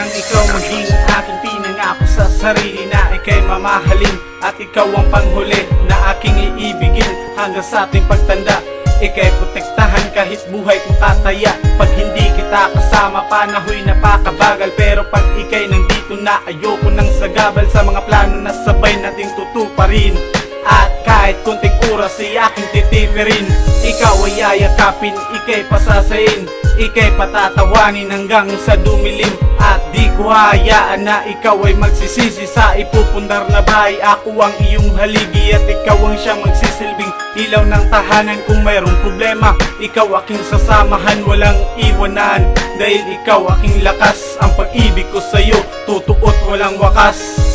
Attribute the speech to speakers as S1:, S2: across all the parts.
S1: nang ikaw maging aking pinangako sa sarili na ika'y mamahalin at ikaw ang panghuli na aking iibigin hanggang sa ating pagtanda. Ika'y protektahan kahit buhay kong tataya. Pag hindi kita kasama, panahoy napakabagal. Pero pag ika'y nandito na, ayoko nang sagabal sa mga plano na sabay nating tutuparin. At kahit konting oras ay aking titipirin. Ikaw ay yayakapin, ika'y pasasayin, ika'y patatawanin hanggang sa dumilim. At di ko hayaan na ikaw ay magsisisi sa ipupundar na bahay. Ako ang iyong haligi at ikaw ang siyang magsisilbing ilaw ng tahanan. Kung mayroong problema, ikaw aking sasamahan, walang iwanan. Dahil ikaw aking lakas, ang pag-ibig ko sa'yo tutuot walang wakas.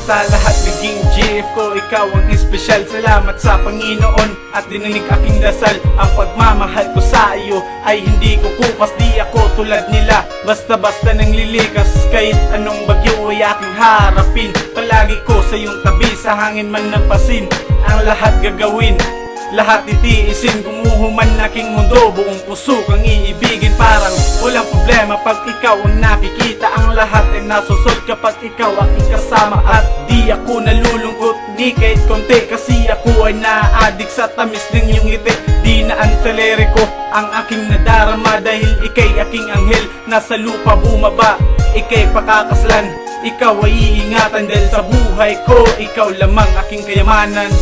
S1: Sa lahat naging GF ko, ikaw ang espesyal. Salamat sa Panginoon at dininig aking dasal. Ang pagmamahal ko sa iyo ay hindi ko kupas. Di ako tulad nila, basta-basta nang lilikas. Kahit anong bagyo ay aking harapin. Palagi ko sa iyong tabi, sa hangin man napasin. Ang lahat gagawin, lahat itiisin. Gumuhuman aking mundo, buong puso kang iibigin. Parang walang problema pag ikaw ang nakikita. Ang lahat ay nasusod kapag ikaw aking kasama. At di ako nalulungkot ni kahit konti, kasi ako ay naadik sa tamis ng iyong ngiti. Di na ansalere ko ang aking nadarama, dahil ika'y aking anghel. Nasa lupa bumaba, ika'y pakakaslan. Ikaw ay iingatan dahil sa buhay ko, ikaw lamang aking kayamanan.